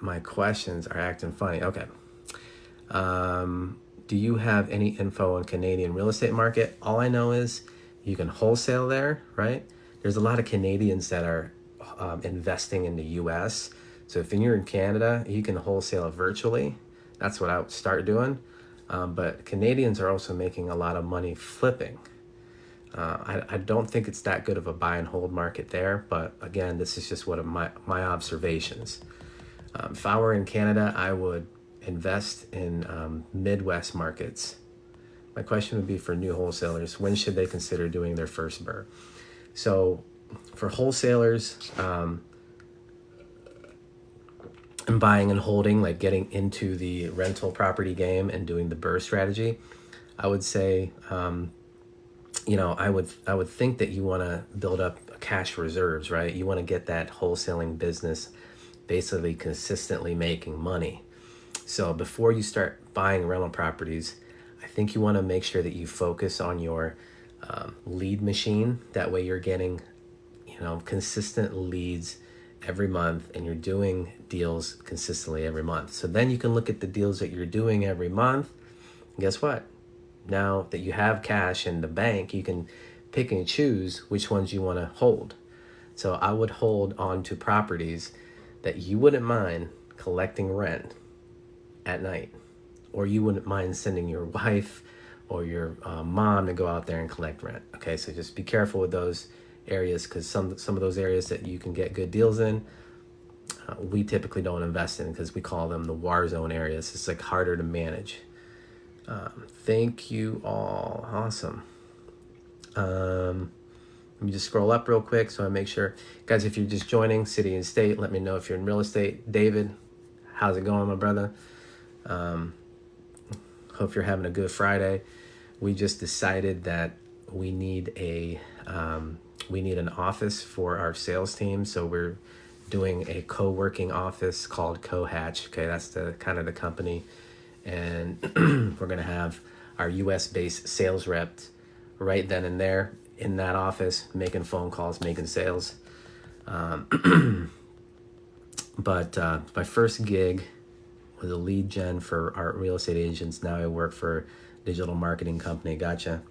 My questions are acting funny. Okay. Do you have any info on Canadian real estate market? All I know is you can wholesale there, right? There's a lot of Canadians that are investing in the US. So if you're in Canada, you can wholesale it virtually. That's what I would start doing. But Canadians are also making a lot of money flipping. I don't think it's that good of a buy and hold market there. But again, this is just one of my observations. If I were in Canada, I would invest in Midwest markets. My question would be for new wholesalers, when should they consider doing their first BRRRR? So for wholesalers, and buying and holding, like getting into the rental property game and doing the BRRRR strategy, I would say, I would think that you want to build up cash reserves, right? You want to get that wholesaling business basically consistently making money. So before you start buying rental properties, I think you want to make sure that you focus on your lead machine. That way you're getting, consistent leads every month and you're doing deals consistently every month. So then you can look at the deals that you're doing every month. And guess what? Now that you have cash in the bank, you can pick and choose which ones you want to hold. So I would hold on to properties that you wouldn't mind collecting rent at night, or you wouldn't mind sending your wife or your mom to go out there and collect rent. Okay, so just be careful with those areas, because some of those areas that you can get good deals in, we typically don't invest in because we call them the war zone areas. It's like harder to manage. Thank you all. Awesome. Let me just scroll up real quick so I make sure. Guys, if you're just joining, city and state, let me know if you're in real estate. David, how's it going, my brother? Hope you're having a good Friday. We just decided that we need an office for our sales team. So we're doing a co-working office called Co-Hatch. Okay, that's the kind of the company. And we're going to have our US-based sales reps right then and there in that office, making phone calls, making sales. But my first gig was a lead gen for our real estate agents. Now I work for a digital marketing company. Gotcha.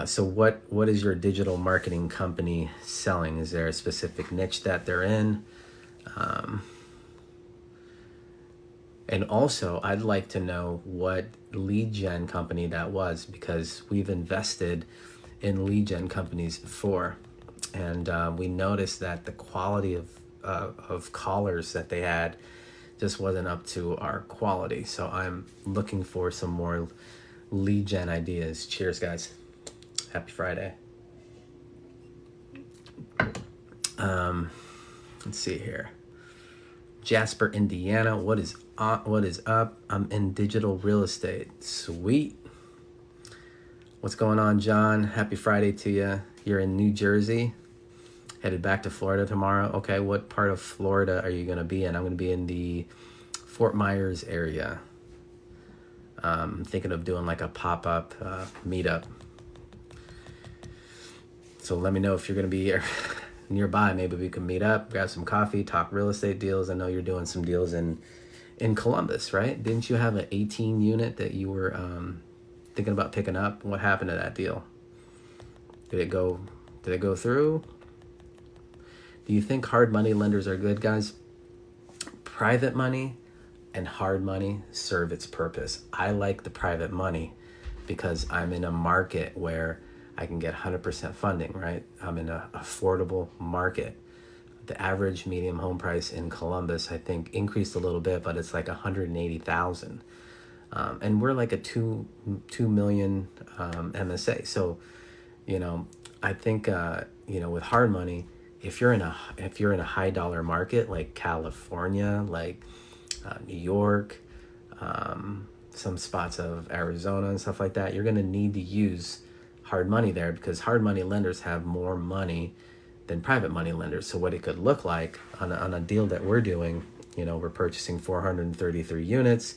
So what is your digital marketing company selling? Is there a specific niche that they're in? And also, I'd like to know what lead gen company that was, because we've invested in lead gen companies before. And we noticed that the quality of callers that they had just wasn't up to our quality. So I'm looking for some more lead gen ideas. Cheers, guys. Happy Friday. Let's see here. Jasper, Indiana. What is up? I'm in digital real estate. Sweet. What's going on, John? Happy Friday to you. You're in New Jersey. Headed back to Florida tomorrow. Okay, what part of Florida are you going to be in? I'm going to be in the Fort Myers area. I'm thinking of doing like a pop-up meetup. So let me know if you're going to be nearby. Maybe we can meet up, grab some coffee, talk real estate deals. I know you're doing some deals in Columbus, right? Didn't you have an 18 unit that you were thinking about picking up? What happened to that deal? Did it go through? Do you think hard money lenders are good, guys? Private money and hard money serve its purpose. I like the private money because I'm in a market where I can get 100% funding, right? I'm in an affordable market. The average medium home price in Columbus, I think, increased a little bit, but it's like $180,000. And we're like a 2 million MSA. So, I think, with hard money, if you're in a high dollar market like California, like New York, some spots of Arizona and stuff like that, you're going to need to use hard money there, because hard money lenders have more money than private money lenders. So what it could look like on a deal that we're doing, we're purchasing 433 units.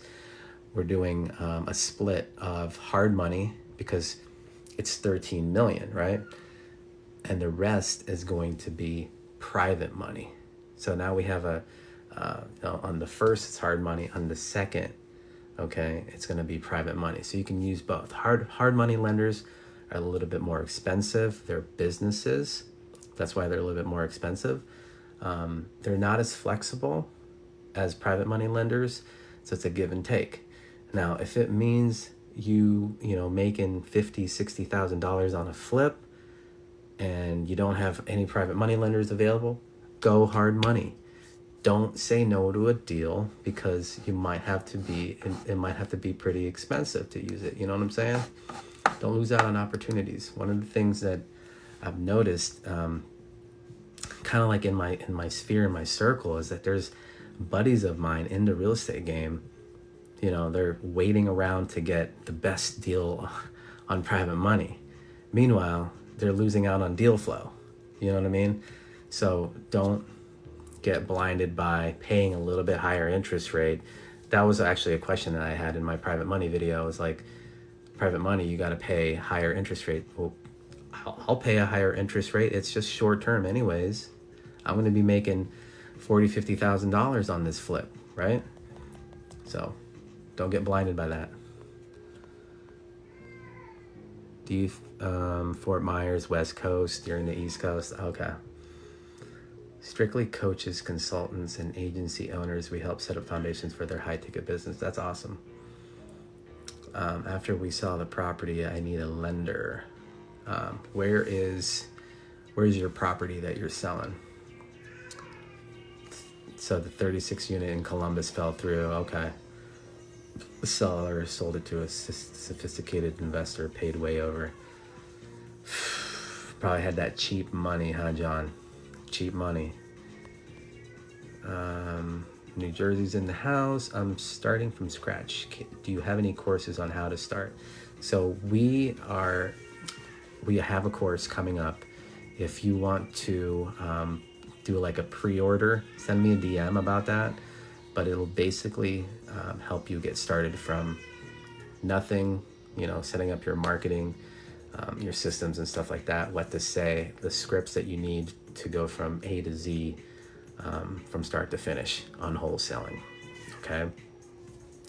We're doing a split of hard money because it's 13 million, right? And the rest is going to be private money. So now we have on the first, it's hard money. On the second, okay, it's going to be private money. So you can use both. Hard money lenders are a little bit more expensive. They're businesses. That's why they're a little bit more expensive. They're not as flexible as private money lenders. So it's a give and take. Now, if it means you making $50,000, $60,000 on a flip and you don't have any private money lenders available, go hard money. Don't say no to a deal because it might have to be pretty expensive to use it. You know what I'm saying? Don't lose out on opportunities. One of the things that I've noticed, kind of like in my sphere, in my circle, is that there's buddies of mine in the real estate game. They're waiting around to get the best deal on private money. Meanwhile, they're losing out on deal flow. You know what I mean? So don't get blinded by paying a little bit higher interest rate. That was actually a question that I had in my private money video. It was like, private money, you got to pay higher interest rate. Well, I'll pay a higher interest rate. It's just short term anyways. I'm going to be making $40,000, $50,000 on this flip, right? So don't get blinded by that. Do you, Fort Myers, West Coast, you're in the East Coast? Okay. Strictly coaches, consultants, and agency owners. We help set up foundations for their high-ticket business. That's awesome. After we sell the property, I need a lender. Where's your property that you're selling? So the 36 unit in Columbus fell through. Okay. The seller sold it to a sophisticated investor, paid way over. Probably had that cheap money, huh, John? Cheap money. New Jersey's in the house. I'm starting from scratch. Do you have any courses on how to start? So we have a course coming up. If you want to do like a pre-order, send me a DM about that. But it'll basically help you get started from nothing, setting up your marketing, your systems and stuff like that, what to say, the scripts that you need to go from A to Z, from start to finish on wholesaling. Okay.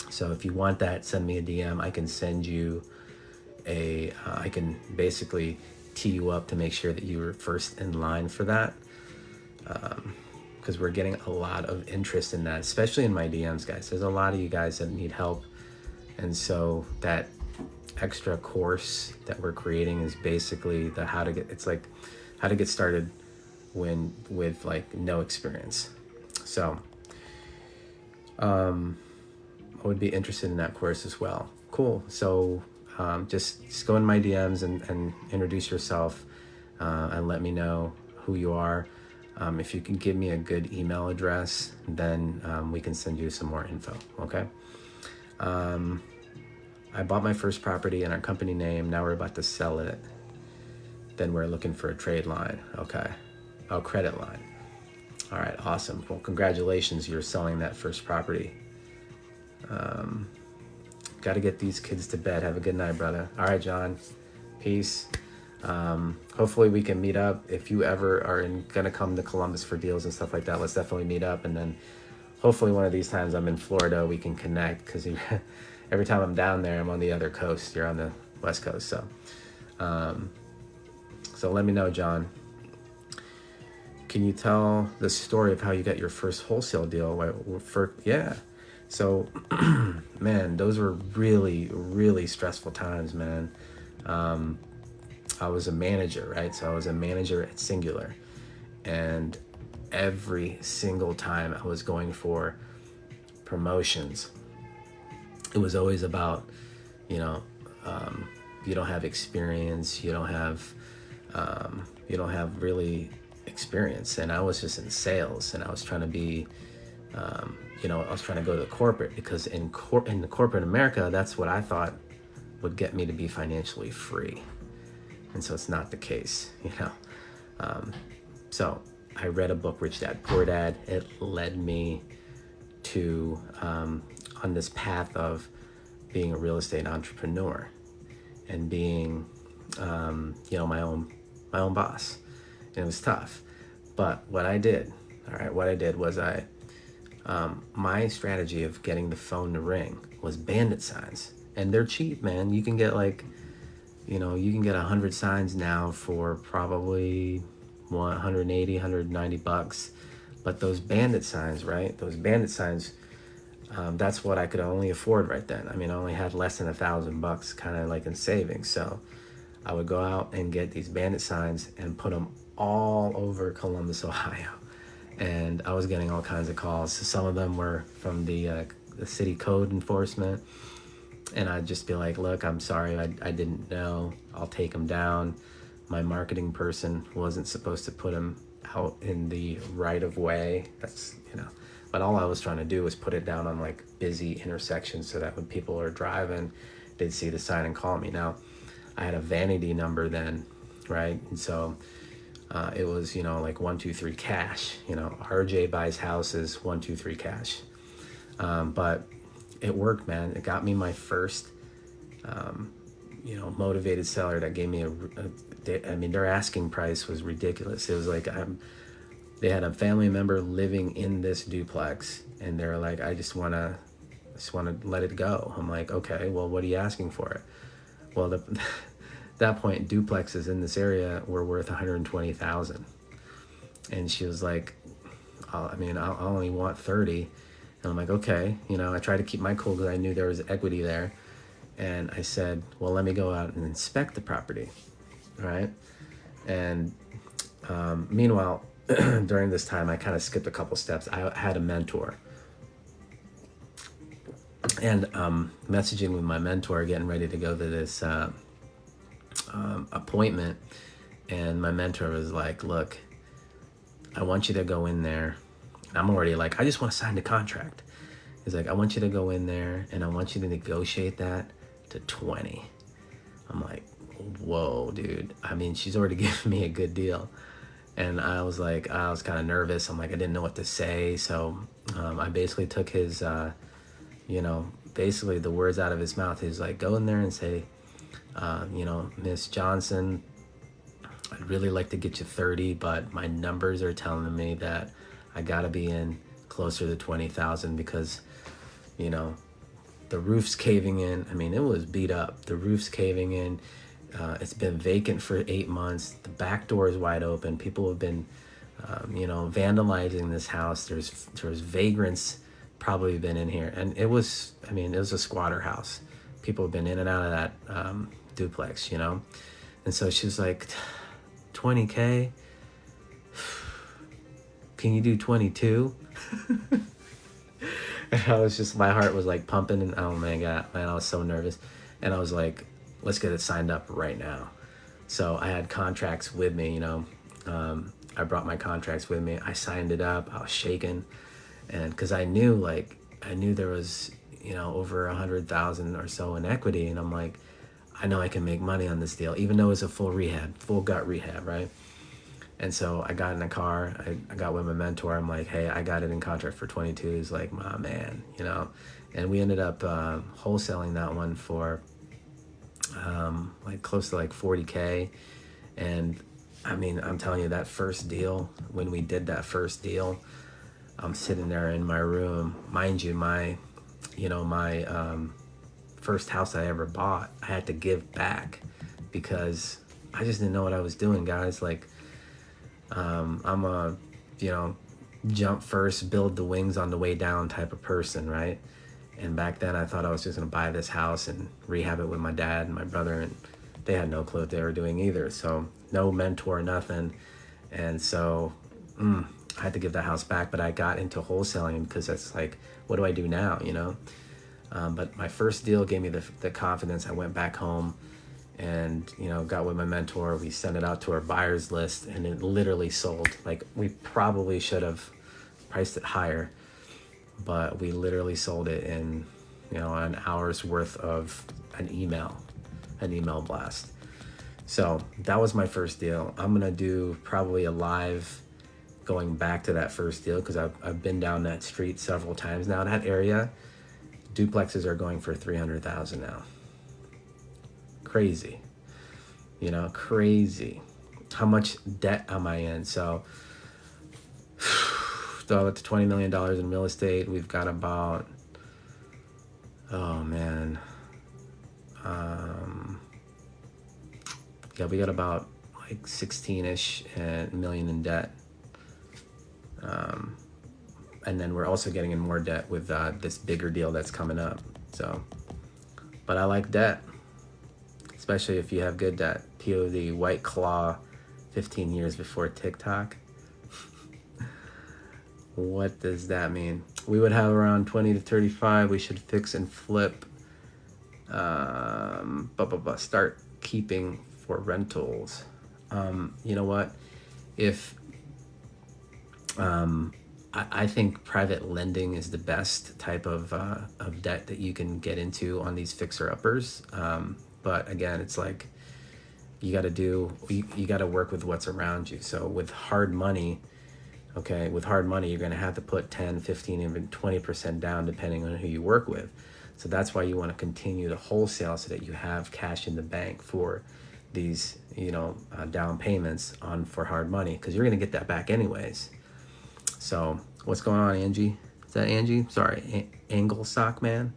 So if you want that, send me a DM. I can send you I can basically tee you up to make sure that you're first in line for that. Because we're getting a lot of interest in that, especially in my DMs, guys. There's a lot of you guys that need help. And so that extra course that we're creating is basically how to get started with like no experience. So I would be interested in that course as well. Cool. So just go in my DMs and introduce yourself and let me know who you are. If you can give me a good email address, then we can send you some more info, okay? I bought my first property in our company name. Now we're about to sell it. Then we're looking for a trade line, okay? Oh, credit line. All right, awesome. Well, congratulations, you're selling that first property. Got to get these kids to bed. Have a good night, brother. All right, John, peace. Hopefully we can meet up. If you ever are gonna come to Columbus for deals and stuff like that, let's definitely meet up. And then hopefully one of these times I'm in Florida, we can connect, because every time I'm down there, I'm on the other coast. You're on the West Coast. So let me know, John. Can you tell the story of how you got your first wholesale deal? Yeah. So, man, those were really, really stressful times, man. I was a manager, right? So I was a manager at Singular, and every single time I was going for promotions, it was always about, you don't have experience, you don't have really experience. And I was just in sales, and I was trying to be, I was trying to go to corporate, because in the corporate America, that's what I thought would get me to be financially free. And so it's not the case, So I read a book, Rich Dad, Poor Dad. It led me to on this path of being a real estate entrepreneur and being, my own boss. And it was tough. But what I did All right, what I did was my strategy of getting the phone to ring was bandit signs. And they're cheap, man. You can get like, you can get 100 signs now for probably 180, 190 bucks. But those bandit signs, right? Those bandit signs, that's what I could only afford right then. I mean, I only had less than $1,000 kind of like in savings. So I would go out and get these bandit signs and put them all over Columbus, Ohio. And I was getting all kinds of calls. Some of them were from the city code enforcement. And I'd just be like, look, I'm sorry, I didn't know. I'll take them down. My marketing person wasn't supposed to put them out in the right of way. But all I was trying to do was put it down on like busy intersections so that when people are driving, they'd see the sign and call me. Now, I had a vanity number then, right? And so it was, like 123 cash. RJ buys houses, 123 cash. But it worked, man. It got me my first, motivated seller that gave me their asking price was ridiculous. It was like, they had a family member living in this duplex, and they're like, I just want to let it go. I'm like, okay, well, what are you asking for it? Well, at that point, duplexes in this area were worth $120,000. And she was like, I only want 30. And I'm like, okay. I tried to keep my cool because I knew there was equity there. And I said, well, let me go out and inspect the property. Right. And meanwhile, during this time, I kind of skipped a couple steps. I had a mentor. And messaging with my mentor, getting ready to go to this appointment. And my mentor was like, look, I want you to go in there. I'm already like, I just want to sign the contract. He's like, I want you to go in there and I want you to negotiate that to 20. I'm like, whoa, dude. I mean, she's already given me a good deal. And I was kind of nervous. I'm like, I didn't know what to say. So I basically took his, basically the words out of his mouth. He was like, go in there and say, Miss Johnson, I'd really like to get you 30, but my numbers are telling me that I gotta be in closer to 20,000 because, the roof's caving in. I mean, it was beat up. The roof's caving in. It's been vacant for 8 months. The back door is wide open. People have been, vandalizing this house. There's vagrants probably been in here. And it was a squatter house. People have been in and out of that duplex, And so she was like, 20K? Can you do 22? And my heart was like pumping, and oh my God, man, I was so nervous. And I was like, let's get it signed up right now. So I had contracts with me, I brought my contracts with me. I signed it up. I was shaking. And because I knew there was, over 100,000 or so in equity. And I'm like, I know I can make money on this deal, even though it's a full gut rehab, right? And so I got in a car. I got with my mentor. I'm like, hey, I got it in contract for 22. He's like, my man, And we ended up wholesaling that one for close to 40K. And I mean, I'm telling you, that first deal, when we did that first deal, I'm sitting there in my room. Mind you, my first house I ever bought, I had to give back because I just didn't know what I was doing, guys. I'm a, jump first, build the wings on the way down type of person, right? And back then I thought I was just going to buy this house and rehab it with my dad and my brother, and they had no clue what they were doing either. So no mentor, nothing. And so I had to give that house back, but I got into wholesaling because that's like, what do I do now, But my first deal gave me the confidence. I went back home and, got with my mentor. We sent it out to our buyers list, and it literally sold. Like, we probably should have priced it higher, but we literally sold it in, an hour's worth of an email blast. So that was my first deal. I'm going to do probably a live going back to that first deal because I've been down that street several times now. That area, duplexes are going for $300,000 now. Crazy, crazy. How much debt am I in? So to $20 million in real estate. We've got about, oh man, yeah, we got about like 16-ish million in debt. And then we're also getting in more debt with this bigger deal that's coming up. So, but I like debt, especially if you have good debt. POD, White Claw, 15 years before TikTok. What does that mean? We would have around 20 to 35. We should fix and flip. Start keeping for rentals. You know what? If I think private lending is the best type of debt that you can get into on these fixer-uppers. But again, it's like you got to work with what's around you. So with hard money, okay, you're going to have to put 10, 15, even 20% down depending on who you work with. So that's why you want to continue to wholesale so that you have cash in the bank for these, down payments for hard money, because you're going to get that back anyways. So what's going on, Angie? Is that Angie? Sorry, Angle Sock Man.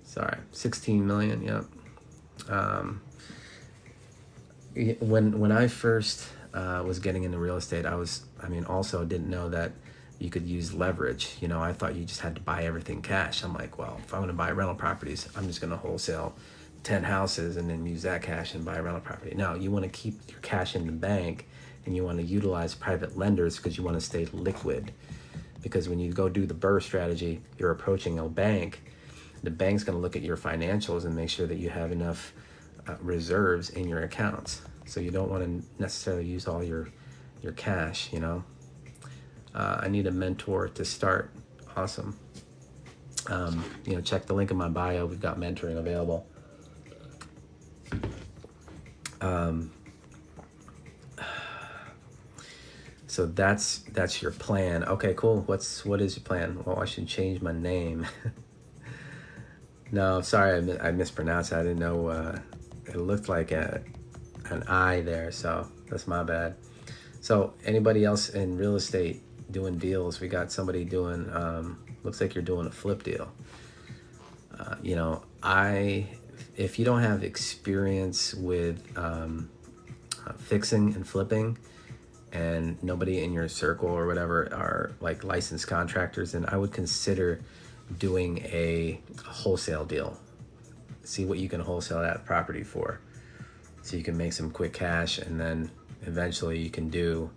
Sorry, 16 million. Yep. When I first was getting into real estate, also didn't know that you could use leverage. I thought you just had to buy everything cash. I'm like, well, if I'm going to buy rental properties, I'm just going to wholesale 10 houses and then use that cash and buy a rental property. No, you want to keep your cash in the bank, and you want to utilize private lenders because you want to stay liquid. Because when you go do the BRRRR strategy, you're approaching a bank. The bank's going to look at your financials and make sure that you have enough reserves in your accounts. So you don't want to necessarily use all your cash, I need a mentor to start. Awesome. Check the link in my bio. We've got mentoring available. So that's your plan. Okay, cool. What is your plan? Well, I should change my name. No, sorry, I mispronounced it. I didn't know. It looked like an I there, so that's my bad. So anybody else in real estate doing deals? We got somebody doing. Looks like you're doing a flip deal. If you don't have experience with fixing and flipping, and nobody in your circle or whatever are like licensed contractors, then I would consider doing a wholesale deal. See what you can wholesale that property for, so you can make some quick cash, and then eventually you can do,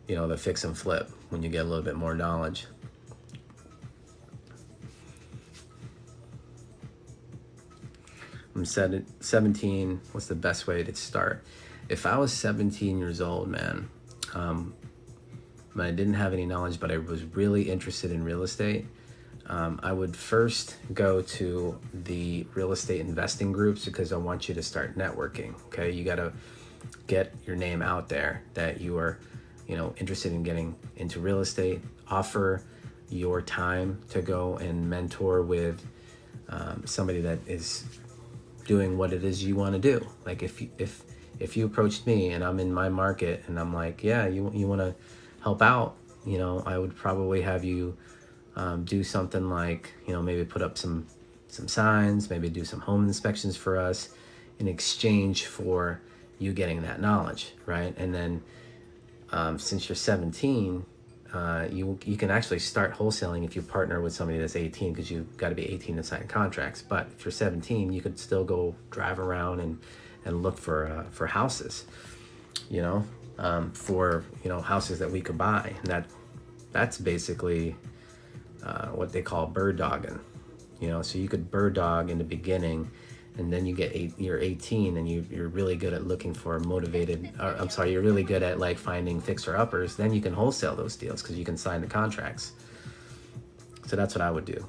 the fix and flip when you get a little bit more knowledge. I'm 17. What's the best way to start? If I was 17 years old, man, but I didn't have any knowledge, but I was really interested in real estate, I would first go to the real estate investing groups, because I want you to start networking. Okay, you got to get your name out there that you are, interested in getting into real estate. Offer your time to go and mentor with somebody that is doing what it is you want to do. Like if you approached me and I'm in my market and I'm like, yeah, you want to help out, I would probably have you do something like, maybe put up some signs, maybe do some home inspections for us in exchange for you getting that knowledge, right? And then since you're 17, you can actually start wholesaling if you partner with somebody that's 18, because you've got to be 18 to sign contracts. But if you're 17, you could still go drive around and look for houses, for houses that we could buy. And that's basically what they call bird dogging. So you could bird dog in the beginning, and then you're 18 and you're really good at looking for you're really good at like finding fixer uppers. Then you can wholesale those deals because you can sign the contracts. So that's what I would do.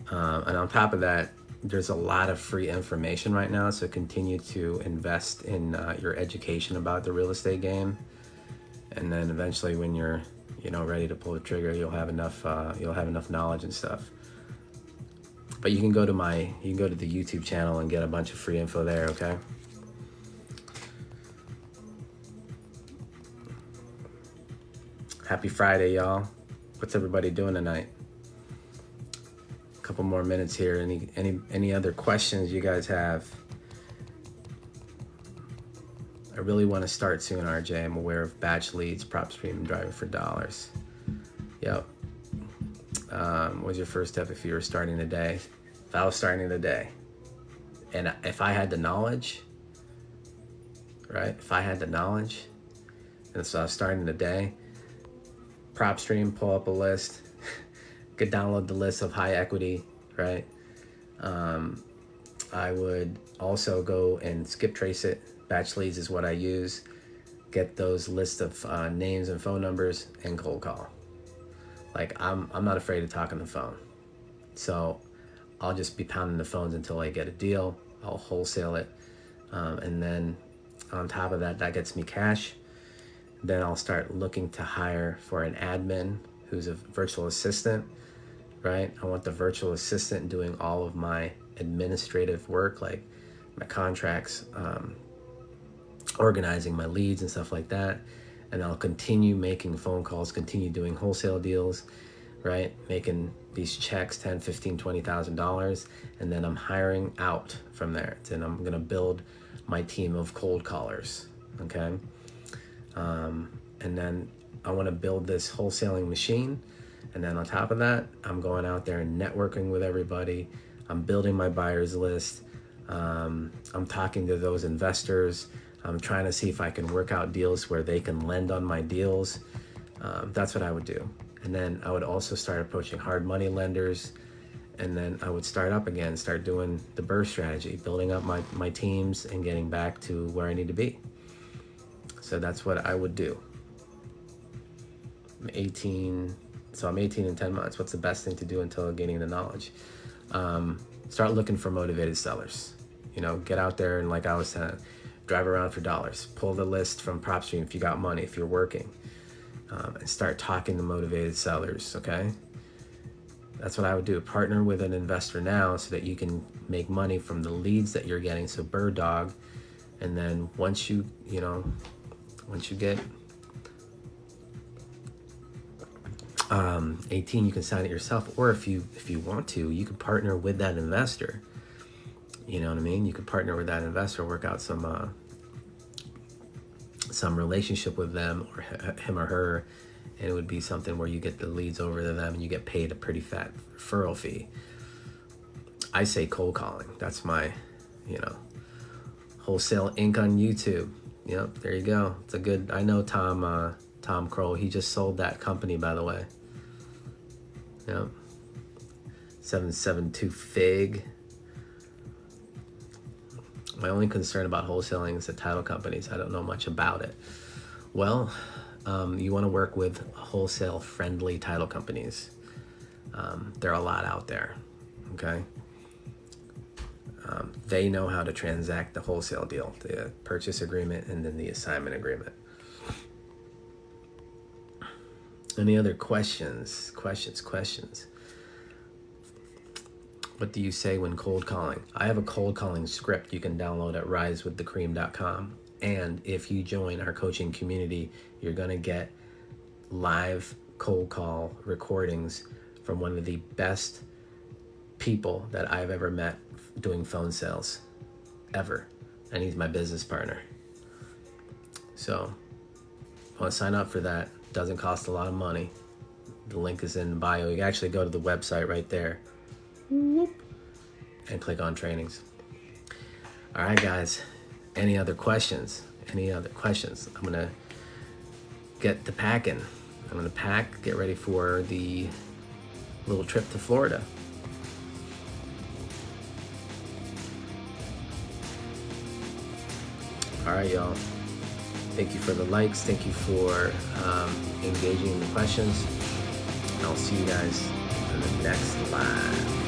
And on top of that, there's a lot of free information right now. So continue to invest in your education about the real estate game. And then eventually when you're, ready to pull the trigger, you'll have enough knowledge and stuff. But you can go to the YouTube channel and get a bunch of free info there, okay? Happy Friday, y'all. What's everybody doing tonight? A couple more minutes here. Any other questions you guys have? I really want to start soon, RJ. I'm aware of batch leads, prop stream, and driving for dollars. Yep. What was your first step if you were starting today? If I was starting today, and if I had the knowledge, right? If I had the knowledge, and so I was starting today, prop stream, pull up a list, could download the list of high equity, right? I would also go and skip trace it. Batch leads is what I use. Get those lists of names and phone numbers and cold call. Like I'm not afraid to talk on the phone. So I'll just be pounding the phones until I get a deal. I'll wholesale it. And then on top of that, that gets me cash. Then I'll start looking to hire for an admin who's a virtual assistant, right? I want the virtual assistant doing all of my administrative work, like my contracts, organizing my leads and stuff like that. And I'll continue making phone calls, continue doing wholesale deals, right? Making these checks, $10,000, $15,000, $20,000. And then I'm hiring out from there. And I'm gonna build my team of cold callers, okay? And then I wanna build this wholesaling machine. And then on top of that, I'm going out there and networking with everybody. I'm building my buyers list. I'm talking to those investors. I'm trying to see if I can work out deals where they can lend on my deals. That's what I would do. And then I would also start approaching hard money lenders. And then I would start up again, start doing the burst strategy, building up my teams and getting back to where I need to be. So that's what I would do. I'm 18 in 10 months. What's the best thing to do until gaining the knowledge? Start looking for motivated sellers. You know, get out there and, like I was saying, drive around for dollars. Pull the list from PropStream if you got money, if you're working, and start talking to motivated sellers, okay? That's what I would do. Partner with an investor now so that you can make money from the leads that you're getting, so bird dog. And then once you get 18, you can sign it yourself. Or if you want to, you could partner with that investor. You know what I mean? You could partner with that investor, work out some relationship with them or him or her, and it would be something where you get the leads over to them and you get paid a pretty fat referral fee. I say cold calling. That's my, wholesale ink on YouTube. Yep, there you go. It's a good. I know Tom Kroll. He just sold that company, by the way. Yep. 772 Fig. My only concern about wholesaling is the title companies. I don't know much about it. Well, you want to work with wholesale-friendly title companies. There are a lot out there, okay? They know how to transact the wholesale deal, the purchase agreement, and then the assignment agreement. Any other questions? Questions. What do you say when cold calling? I have a cold calling script you can download at risewiththecream.com. And if you join our coaching community, you're going to get live cold call recordings from one of the best people that I've ever met doing phone sales ever. And he's my business partner. So if you want to sign up for that, it doesn't cost a lot of money. The link is in the bio. You can actually go to the website right there. And click on trainings. All right, guys. Any other questions? I'm going to get to packing. I'm going to pack, get ready for the little trip to Florida. All right, y'all. Thank you for the likes. Thank you for engaging in the questions. And I'll see you guys in the next live.